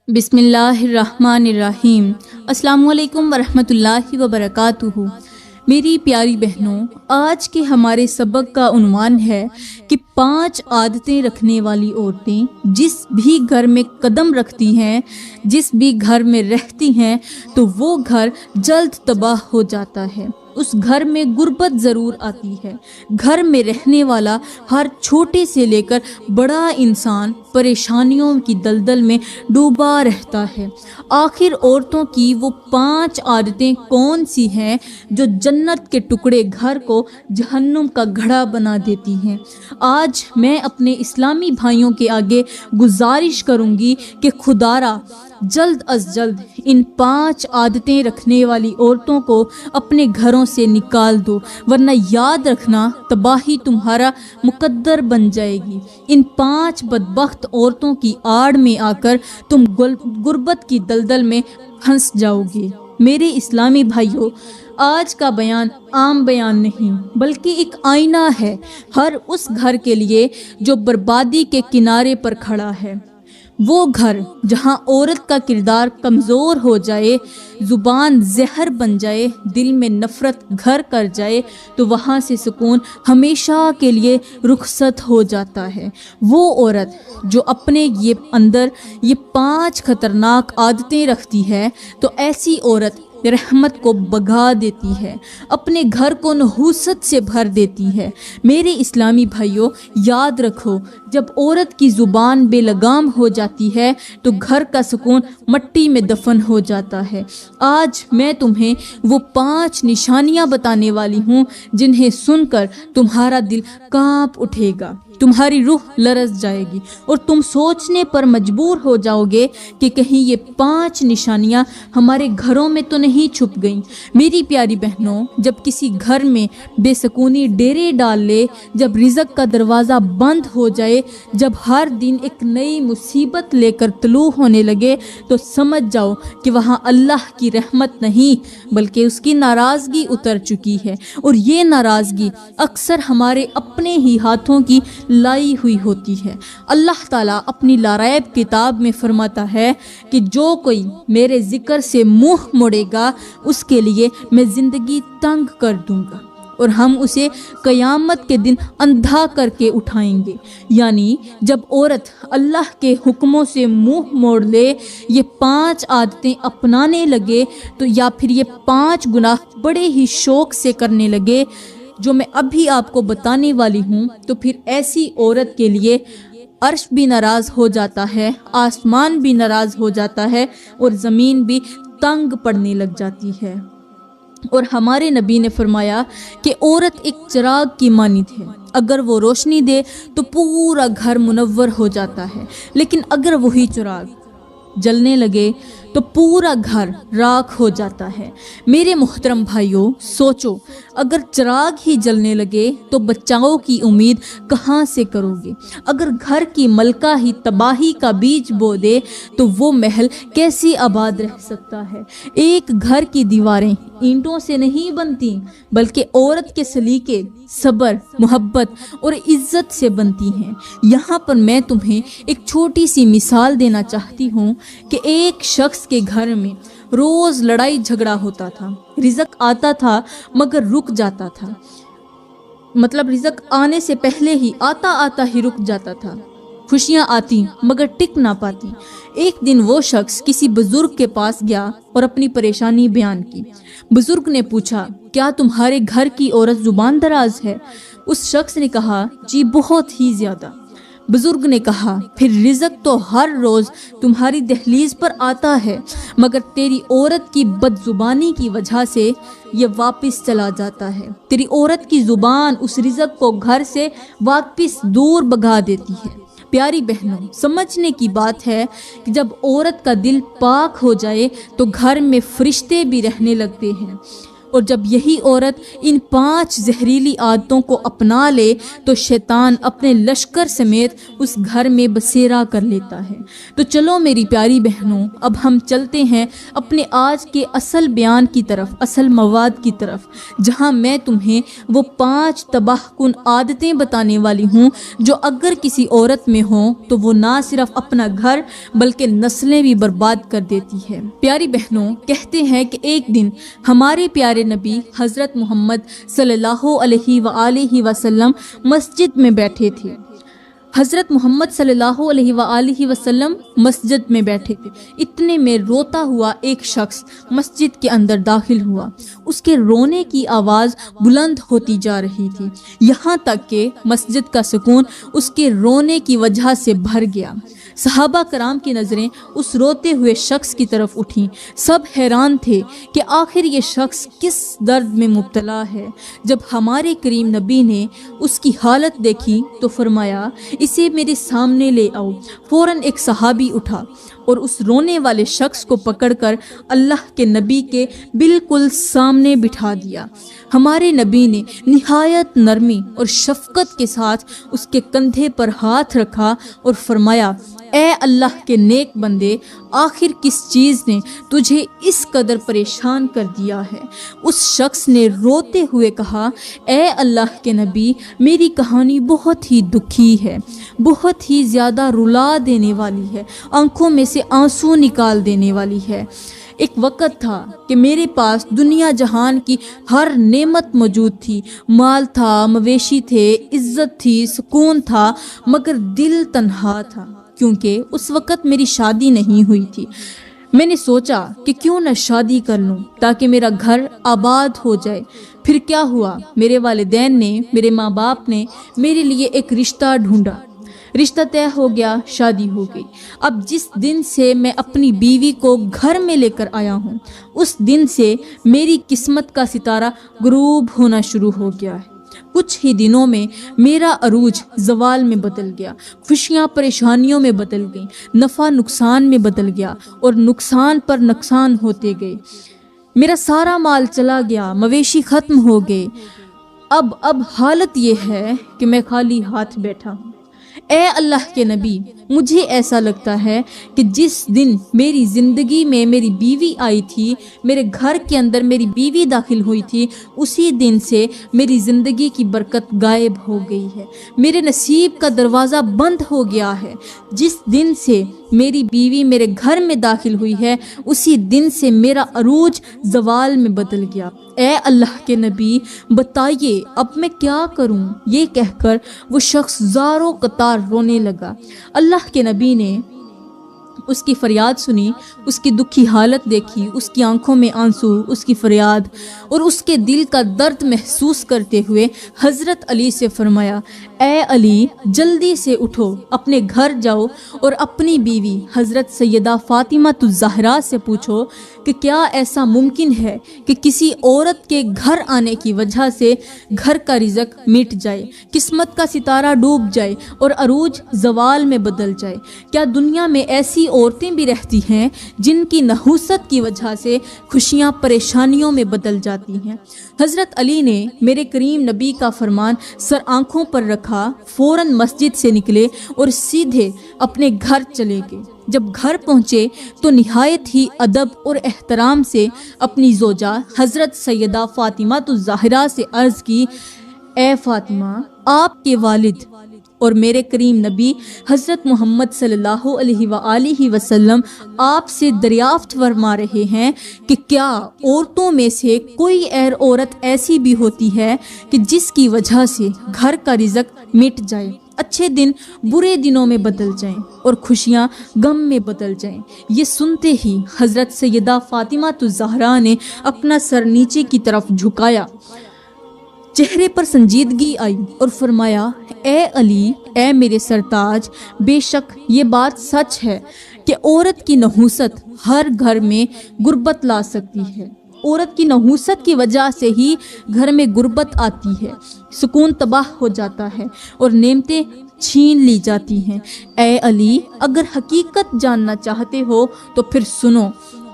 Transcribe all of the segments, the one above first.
بسم اللہ الرحمن الرحیم۔ السلام علیکم ورحمۃ اللہ وبرکاتہ۔ میری پیاری بہنوں، آج کے ہمارے سبق کا عنوان ہے کہ 5 عادتیں رکھنے والی عورتیں جس بھی گھر میں قدم رکھتی ہیں، جس بھی گھر میں رہتی ہیں، تو وہ گھر جلد تباہ ہو جاتا ہے۔ اس گھر میں غربت ضرور آتی ہے۔ گھر میں رہنے والا ہر چھوٹے سے لے کر بڑا انسان پریشانیوں کی دلدل میں ڈوبا رہتا ہے۔ آخر عورتوں کی وہ 5 عادتیں کون سی ہیں جو جنت کے ٹکڑے گھر کو جہنم کا گڑھا بنا دیتی ہیں؟ آج میں اپنے اسلامی بھائیوں کے آگے گزارش کروں گی کہ خدارا جلد از جلد ان 5 عادتیں رکھنے والی عورتوں کو اپنے گھروں سے نکال دو، ورنہ یاد رکھنا تباہی تمہارا مقدر بن جائے گی۔ ان 5 بدبخت عورتوں کی آڑ میں آ کر تم غربت کی دلدل میں پھنس جاؤ گے۔ میرے اسلامی بھائیوں، آج کا بیان عام بیان نہیں بلکہ ایک آئینہ ہے ہر اس گھر کے لیے جو بربادی کے کنارے پر کھڑا ہے۔ وہ گھر جہاں عورت کا کردار کمزور ہو جائے، زبان زہر بن جائے، دل میں نفرت گھر کر جائے، تو وہاں سے سکون ہمیشہ کے لیے رخصت ہو جاتا ہے۔ وہ عورت جو اپنے اندر یہ 5 خطرناک عادتیں رکھتی ہے، تو ایسی عورت رحمت کو بگا دیتی ہے، اپنے گھر کو نحوست سے بھر دیتی ہے۔ میرے اسلامی بھائیوں، یاد رکھو، جب عورت کی زبان بے لگام ہو جاتی ہے تو گھر کا سکون مٹی میں دفن ہو جاتا ہے۔ آج میں تمہیں وہ 5 نشانیاں بتانے والی ہوں جنہیں سن کر تمہارا دل کانپ اٹھے گا، تمہاری روح لرز جائے گی اور تم سوچنے پر مجبور ہو جاؤ گے کہ کہیں یہ 5 نشانیاں ہمارے گھروں میں تو نہیں چھپ گئیں۔ میری پیاری بہنوں، جب کسی گھر میں بے سکونی ڈیرے ڈال لے، جب رزق کا دروازہ بند ہو جائے، جب ہر دن ایک نئی مصیبت لے کر طلوع ہونے لگے، تو سمجھ جاؤ کہ وہاں اللہ کی رحمت نہیں بلکہ اس کی ناراضگی اتر چکی ہے، اور یہ ناراضگی اکثر ہمارے اپنے ہی ہاتھوں کی لائی ہوئی ہوتی ہے۔ اللہ تعالیٰ اپنی لاریب کتاب میں فرماتا ہے کہ جو کوئی میرے ذکر سے منہ موڑے گا اس کے لیے میں زندگی تنگ کر دوں گا اور ہم اسے قیامت کے دن اندھا کر کے اٹھائیں گے۔ یعنی جب عورت اللہ کے حکموں سے منہ موڑ لے، یہ 5 عادتیں اپنانے لگے، تو یا پھر یہ 5 گناہ بڑے ہی شوق سے کرنے لگے جو میں ابھی آپ کو بتانے والی ہوں، تو پھر ایسی عورت کے لیے عرش بھی ناراض ہو جاتا ہے، آسمان بھی ناراض ہو جاتا ہے اور زمین بھی تنگ پڑنے لگ جاتی ہے۔ اور ہمارے نبی نے فرمایا کہ عورت ایک چراغ کی مانند ہے، اگر وہ روشنی دے تو پورا گھر منور ہو جاتا ہے، لیکن اگر وہی چراغ جلنے لگے تو پورا گھر راکھ ہو جاتا ہے۔ میرے محترم بھائیوں، سوچو، اگر چراغ ہی جلنے لگے تو بچاؤ کی امید کہاں سے کرو گے؟ اگر گھر کی ملکہ ہی تباہی کا بیج بو دے تو وہ محل کیسے آباد رہ سکتا ہے؟ ایک گھر کی دیواریں اینٹوں سے نہیں بنتی بلکہ عورت کے سلیقے، صبر، محبت اور عزت سے بنتی ہیں۔ یہاں پر میں تمہیں ایک چھوٹی سی مثال دینا چاہتی ہوں کہ ایک شخص کے گھر میں روز لڑائی جھگڑا ہوتا تھا، رزق آتا تھا مگر رک جاتا تھا، مطلب رزق آنے سے پہلے ہی آتا ہی رک جاتا تھا، خوشیاں آتی مگر ٹک نہ پاتی۔ ایک دن وہ شخص کسی بزرگ کے پاس گیا اور اپنی پریشانی بیان کی۔ بزرگ نے پوچھا، کیا تمہارے گھر کی عورت زبان دراز ہے؟ اس شخص نے کہا، جی بہت ہی زیادہ۔ بزرگ نے کہا، پھر رزق تو ہر روز تمہاری دہلیز پر آتا ہے مگر تیری عورت کی بد زبانی کی وجہ سے یہ واپس چلا جاتا ہے۔ تیری عورت کی زبان اس رزق کو گھر سے واپس دور بھگا دیتی ہے۔ پیاری بہنوں، سمجھنے کی بات ہے کہ جب عورت کا دل پاک ہو جائے تو گھر میں فرشتے بھی رہنے لگتے ہیں۔ اور جب یہی عورت ان 5 زہریلی عادتوں کو اپنا لے تو شیطان اپنے لشکر سمیت اس گھر میں بسیرا کر لیتا ہے۔ تو چلو میری پیاری بہنوں، اب ہم چلتے ہیں اپنے آج کے اصل بیان کی طرف، اصل مواد کی طرف، جہاں میں تمہیں وہ 5 تباہ کن عادتیں بتانے والی ہوں جو اگر کسی عورت میں ہوں تو وہ نہ صرف اپنا گھر بلکہ نسلیں بھی برباد کر دیتی ہے۔ پیاری بہنوں، کہتے ہیں کہ ایک دن ہمارے پیارے نبی حضرت محمد صلی اللہ علیہ وآلہ وسلم مسجد میں بیٹھے تھے۔ حضرت محمد صلی اللہ علیہ وآلہ وسلم مسجد میں بیٹھے تھے، اتنے میں روتا ہوا ایک شخص مسجد کے اندر داخل ہوا۔ اس کے رونے کی آواز بلند ہوتی جا رہی تھی، یہاں تک کہ مسجد کا سکون اس کے رونے کی وجہ سے بھر گیا۔ صحابہ کرام کی نظریں اس روتے ہوئے شخص کی طرف اٹھیں۔ سب حیران تھے کہ آخر یہ شخص کس درد میں مبتلا ہے۔ جب ہمارے کریم نبی نے اس کی حالت دیکھی تو فرمایا، اسے میرے سامنے لے آؤ۔ فوراً ایک صحابی اٹھا اور اس رونے والے شخص کو پکڑ کر اللہ کے نبی کے بالکل سامنے بٹھا دیا۔ ہمارے نبی نے نہایت نرمی اور شفقت کے ساتھ اس کے کندھے پر ہاتھ رکھا اور فرمایا، اے اللہ کے نیک بندے، آخر کس چیز نے تجھے اس قدر پریشان کر دیا ہے؟ اس شخص نے روتے ہوئے کہا، اے اللہ کے نبی، میری کہانی بہت ہی دکھی ہے، بہت ہی زیادہ رلا دینے والی ہے، آنکھوں میں سے آنسو نکال دینے والی ہے۔ ایک وقت تھا کہ میرے پاس دنیا جہان کی ہر نعمت موجود تھی، مال تھا، مویشی تھے، عزت تھی، سکون تھا، مگر دل تنہا تھا، کیونکہ اس وقت میری شادی نہیں ہوئی تھی۔ میں نے سوچا کہ کیوں نہ شادی کر لوں تاکہ میرا گھر آباد ہو جائے۔ پھر کیا ہوا، میرے والدین نے، میرے ماں باپ نے میرے لیے ایک رشتہ ڈھونڈا، رشتہ طے ہو گیا، شادی ہو گئی۔ اب جس دن سے میں اپنی بیوی کو گھر میں لے کر آیا ہوں، اس دن سے میری قسمت کا ستارہ غروب ہونا شروع ہو گیا ہے۔ کچھ ہی دنوں میں میرا عروج زوال میں بدل گیا، خوشیاں پریشانیوں میں بدل گئیں، نفع نقصان میں بدل گیا اور نقصان پر نقصان ہوتے گئے۔ میرا سارا مال چلا گیا، مویشی ختم ہو گئے۔ اب حالت یہ ہے کہ میں خالی ہاتھ بیٹھا ہوں۔ اے اللہ کے نبی، مجھے ایسا لگتا ہے کہ جس دن میری زندگی میں میری بیوی آئی تھی، میرے گھر کے اندر میری بیوی داخل ہوئی تھی، اسی دن سے میری زندگی کی برکت غائب ہو گئی ہے، میرے نصیب کا دروازہ بند ہو گیا ہے۔ جس دن سے میری بیوی میرے گھر میں داخل ہوئی ہے، اسی دن سے میرا عروج زوال میں بدل گیا۔ اے اللہ کے نبی، بتائیے اب میں کیا کروں؟ یہ کہہ کر وہ شخص زاروں قطار رونے لگا۔ اللہ کے نبی نے اس کی فریاد سنی، اس کی دکھی حالت دیکھی، اس کی آنکھوں میں آنسو، اس کی فریاد اور اس کے دل کا درد محسوس کرتے ہوئے حضرت علی سے فرمایا، اے علی، جلدی سے اٹھو، اپنے گھر جاؤ اور اپنی بیوی حضرت سیدہ فاطمہ الزہرا سے پوچھو کہ کیا ایسا ممکن ہے کہ کسی عورت کے گھر آنے کی وجہ سے گھر کا رزق مٹ جائے، قسمت کا ستارہ ڈوب جائے اور عروج زوال میں بدل جائے؟ کیا دنیا میں ایسی عورتیں بھی رہتی ہیں جن کی نحوست کی وجہ سے خوشیاں پریشانیوں میں بدل جاتی ہیں؟ حضرت علی نے میرے کریم نبی کا فرمان سر آنکھوں پر رکھا، فوراً مسجد سے نکلے اور سیدھے اپنے گھر چلے گئے۔ جب گھر پہنچے تو نہایت ہی ادب اور احترام سے اپنی زوجہ حضرت سیدہ فاطمہ الزہرا سے عرض کی، اے فاطمہ، آپ کے والد اور میرے کریم نبی حضرت محمد صلی اللہ علیہ وآلہ وسلم آپ سے دریافت فرما رہے ہیں کہ کیا عورتوں میں سے کوئی عورت ایسی بھی ہوتی ہے کہ جس کی وجہ سے گھر کا رزق مٹ جائے، اچھے دن برے دنوں میں بدل جائیں اور خوشیاں غم میں بدل جائیں؟ یہ سنتے ہی حضرت سیدہ فاطمہ الزہرا نے اپنا سر نیچے کی طرف جھکایا، چہرے پر سنجیدگی آئی اور فرمایا، اے علی، اے میرے سرتاج، بے شک یہ بات سچ ہے کہ عورت کی نحوست ہر گھر میں غربت لا سکتی ہے۔ عورت کی نحوست کی وجہ سے ہی گھر میں غربت آتی ہے، سکون تباہ ہو جاتا ہے اور نعمتیں چھین لی جاتی ہیں۔ اے علی، اگر حقیقت جاننا چاہتے ہو تو پھر سنو،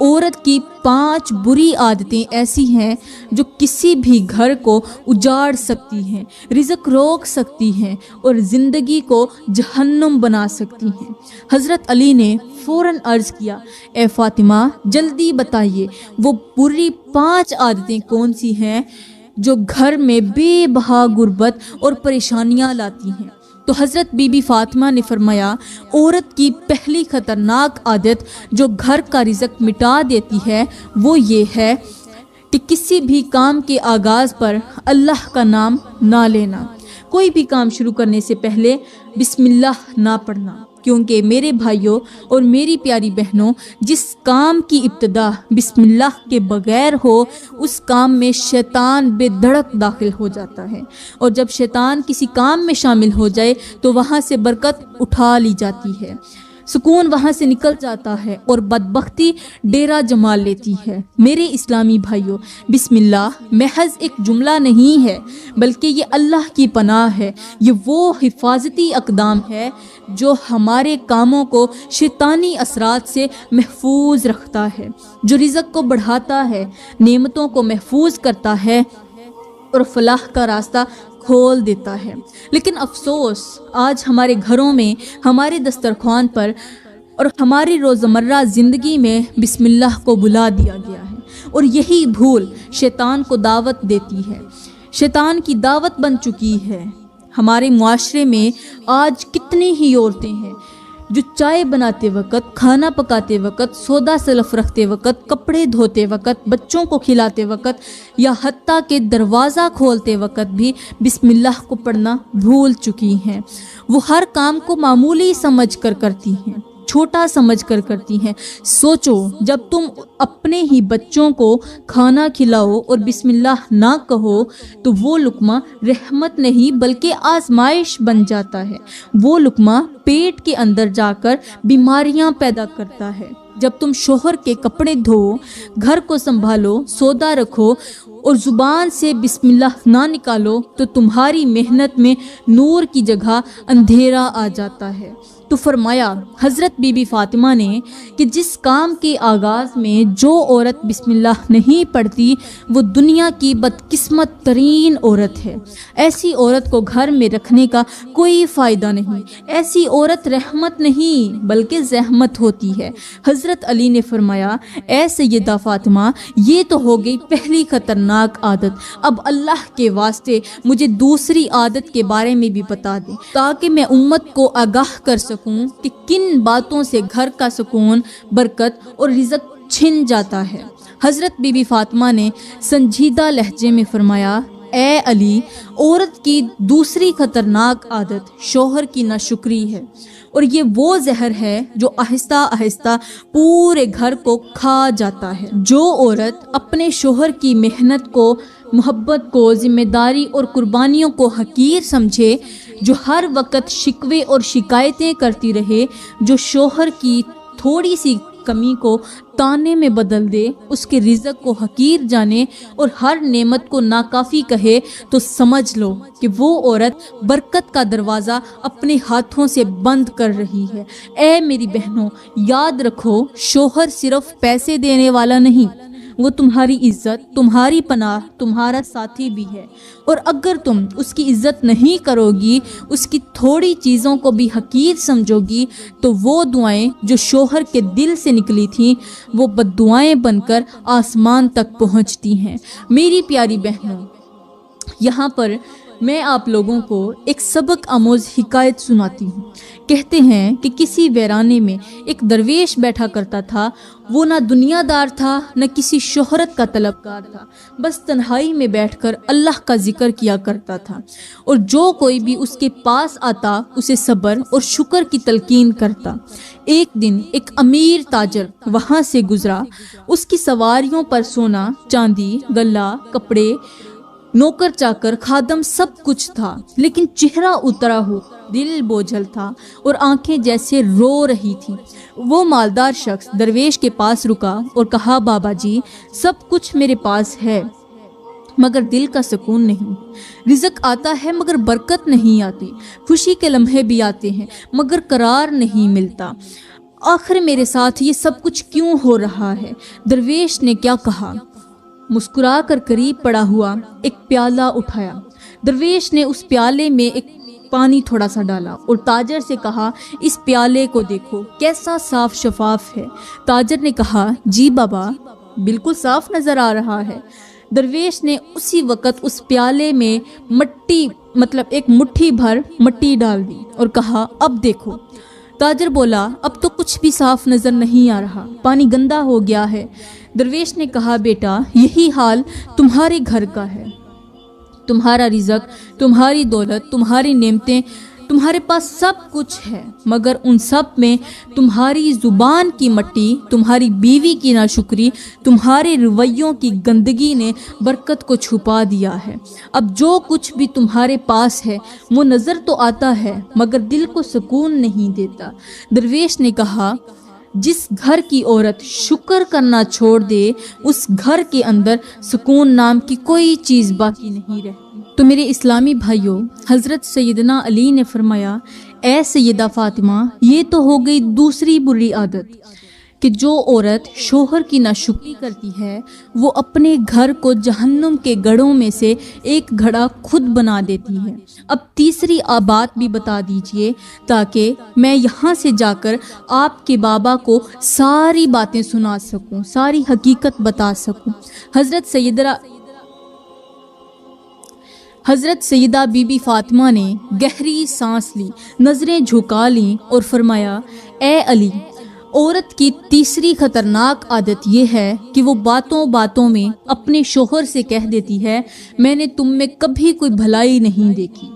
عورت کی 5 بری عادتیں ایسی ہیں جو کسی بھی گھر کو اجاڑ سکتی ہیں، رزق روک سکتی ہیں اور زندگی کو جہنم بنا سکتی ہیں۔ حضرت علی نے فوراً عرض کیا، اے فاطمہ جلدی بتائیے وہ بری 5 عادتیں کون سی ہیں جو گھر میں بے بہا غربت اور پریشانیاں لاتی ہیں۔ تو حضرت بی بی فاطمہ نے فرمایا، عورت کی پہلی خطرناک عادت جو گھر کا رزق مٹا دیتی ہے وہ یہ ہے کہ کسی بھی کام کے آغاز پر اللہ کا نام نہ لینا، کوئی بھی کام شروع کرنے سے پہلے بسم اللہ نہ پڑھنا، کیونکہ میرے بھائیوں اور میری پیاری بہنوں، جس کام کی ابتدا بسم اللہ کے بغیر ہو اس کام میں شیطان بے دھڑک داخل ہو جاتا ہے، اور جب شیطان کسی کام میں شامل ہو جائے تو وہاں سے برکت اٹھا لی جاتی ہے، سکون وہاں سے نکل جاتا ہے اور بدبختی ڈیرا جما لیتی ہے۔ میرے اسلامی بھائیوں، بسم اللہ محض ایک جملہ نہیں ہے بلکہ یہ اللہ کی پناہ ہے، یہ وہ حفاظتی اقدام ہے جو ہمارے کاموں کو شیطانی اثرات سے محفوظ رکھتا ہے، جو رزق کو بڑھاتا ہے، نعمتوں کو محفوظ کرتا ہے اور فلاح کا راستہ کھول دیتا ہے۔ لیکن افسوس، آج ہمارے گھروں میں، ہمارے دسترخوان پر اور ہماری روزمرہ زندگی میں بسم اللہ کو بھلا دیا گیا ہے، اور یہی بھول شیطان کو دعوت دیتی ہے، شیطان کی دعوت بن چکی ہے۔ ہمارے معاشرے میں آج کتنی ہی عورتیں ہیں جو چائے بناتے وقت، کھانا پکاتے وقت، سودا سلف رکھتے وقت، کپڑے دھوتے وقت، بچوں کو کھلاتے وقت یا حتیٰ کہ دروازہ کھولتے وقت بھی بسم اللہ کو پڑھنا بھول چکی ہیں۔ وہ ہر کام کو معمولی سمجھ کر کرتی ہیں، چھوٹا سمجھ کر کرتی ہیں۔ سوچو، جب تم اپنے ہی بچوں کو کھانا کھلاؤ اور بسم اللہ نہ کہو تو وہ لقمہ رحمت نہیں بلکہ آزمائش بن جاتا ہے، وہ لقمہ پیٹ کے اندر جا کر بیماریاں پیدا کرتا ہے۔ جب تم شوہر کے کپڑے دھو، گھر کو سنبھالو، سودا رکھو اور زبان سے بسم اللہ نہ نکالو تو تمہاری محنت میں نور کی جگہ اندھیرا آ جاتا ہے۔ تو فرمایا حضرت بی بی فاطمہ نے کہ جس کام کے آغاز میں جو عورت بسم اللہ نہیں پڑھتی وہ دنیا کی بدقسمت ترین عورت ہے۔ ایسی عورت کو گھر میں رکھنے کا کوئی فائدہ نہیں، ایسی عورت رحمت نہیں بلکہ زحمت ہوتی ہے۔ حضرت علی نے فرمایا، اے سیدہ فاطمہ، یہ تو ہو گئی پہلی خطرناک عادت، اب اللہ کے واسطے مجھے دوسری عادت کے بارے میں بھی بتا دیں تاکہ میں امت کو آگاہ کر سکوں کہ کن باتوں سے گھر کا سکون، برکت اور رزق چھن جاتا ہے۔ حضرت بی بی فاطمہ نے سنجیدہ لہجے میں فرمایا، اے علی، عورت کی دوسری خطرناک عادت شوہر کی ناشکری ہے، اور یہ وہ زہر ہے جو آہستہ آہستہ پورے گھر کو کھا جاتا ہے۔ جو عورت اپنے شوہر کی محنت کو، محبت کو، ذمہ داری اور قربانیوں کو حقیر سمجھے، جو ہر وقت شکوے اور شکایتیں کرتی رہے، جو شوہر کی تھوڑی سی کمی کو تانے میں بدل دے، اس کے رزق کو حقیر جانے اور ہر نعمت کو ناکافی کہے، تو سمجھ لو کہ وہ عورت برکت کا دروازہ اپنے ہاتھوں سے بند کر رہی ہے۔ اے میری بہنوں، یاد رکھو، شوہر صرف پیسے دینے والا نہیں، وہ تمہاری عزت، تمہاری پناہ، تمہارا ساتھی بھی ہے، اور اگر تم اس کی عزت نہیں کرو گی، اس کی تھوڑی چیزوں کو بھی حقیر سمجھو گی، تو وہ دعائیں جو شوہر کے دل سے نکلی تھیں وہ بد دعائیں بن کر آسمان تک پہنچتی ہیں۔ میری پیاری بہنوں، یہاں پر میں آپ لوگوں کو ایک سبق آموز حکایت سناتی ہوں۔ کہتے ہیں کہ کسی ویرانے میں ایک درویش بیٹھا کرتا تھا، وہ نہ دنیا دار تھا نہ کسی شہرت کا طلبگار تھا، بس تنہائی میں بیٹھ کر اللہ کا ذکر کیا کرتا تھا، اور جو کوئی بھی اس کے پاس آتا اسے صبر اور شکر کی تلقین کرتا۔ ایک دن ایک امیر تاجر وہاں سے گزرا، اس کی سواریوں پر سونا، چاندی، غلہ، کپڑے، نوکر چاکر، خادم سب کچھ تھا، لیکن چہرہ اترا ہو، دل بوجھل تھا اور آنکھیں جیسے رو رہی تھیں۔ وہ مالدار شخص درویش کے پاس رکا اور کہا، بابا جی، سب کچھ میرے پاس ہے مگر دل کا سکون نہیں، رزق آتا ہے مگر برکت نہیں آتی، خوشی کے لمحے بھی آتے ہیں مگر قرار نہیں ملتا۔ آخر میرے ساتھ یہ سب کچھ کیوں ہو رہا ہے؟ درویش نے کیا کہا؟ مسکرا کر قریب پڑا ہوا ایک پیالہ اٹھایا۔ درویش نے اس پیالے میں ایک پانی تھوڑا سا ڈالا اور تاجر سے کہا، اس پیالے کو دیکھو کیسا صاف شفاف ہے۔ تاجر نے کہا، جی بابا، بالکل صاف نظر آ رہا ہے۔ درویش نے اسی وقت اس پیالے میں ایک مٹھی بھر مٹی ڈال دی اور کہا، اب دیکھو۔ تاجر بولا، اب تو کچھ بھی صاف نظر نہیں آ رہا، پانی گندا ہو گیا ہے۔ درویش نے کہا، بیٹا، یہی حال تمہارے گھر کا ہے۔ تمہارا رزق، تمہاری دولت، تمہاری نعمتیں، تمہارے پاس سب کچھ ہے، مگر ان سب میں تمہاری زبان کی مٹی، تمہاری بیوی کی ناشکری، تمہارے رویوں کی گندگی نے برکت کو چھپا دیا ہے۔ اب جو کچھ بھی تمہارے پاس ہے وہ نظر تو آتا ہے مگر دل کو سکون نہیں دیتا۔ درویش نے کہا، جس گھر کی عورت شکر کرنا چھوڑ دے اس گھر کے اندر سکون نام کی کوئی چیز باقی نہیں رہتی۔ تو میرے اسلامی بھائیوں، حضرت سیدنا علی نے فرمایا، اے سیدہ فاطمہ، یہ تو ہو گئی دوسری بری عادت کہ جو عورت شوہر کی ناشکری کرتی ہے وہ اپنے گھر کو جہنم کے گڑھوں میں سے ایک گھڑا خود بنا دیتی ہے۔ اب تیسری بات بھی بتا دیجئے تاکہ میں یہاں سے جا کر آپ کے بابا کو ساری باتیں سنا سکوں، ساری حقیقت بتا سکوں۔ حضرت سیدہ بی بی فاطمہ نے گہری سانس لی، نظریں جھکا لیں اور فرمایا، اے علی، عورت کی تیسری خطرناک عادت یہ ہے کہ وہ باتوں باتوں میں اپنے شوہر سے کہہ دیتی ہے، میں نے تم میں کبھی کوئی بھلائی نہیں دیکھی۔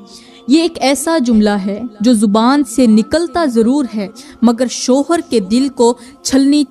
یہ ایک ایسا جملہ ہے جو زبان سے نکلتا ضرور ہے مگر شوہر کے دل کو چھلنی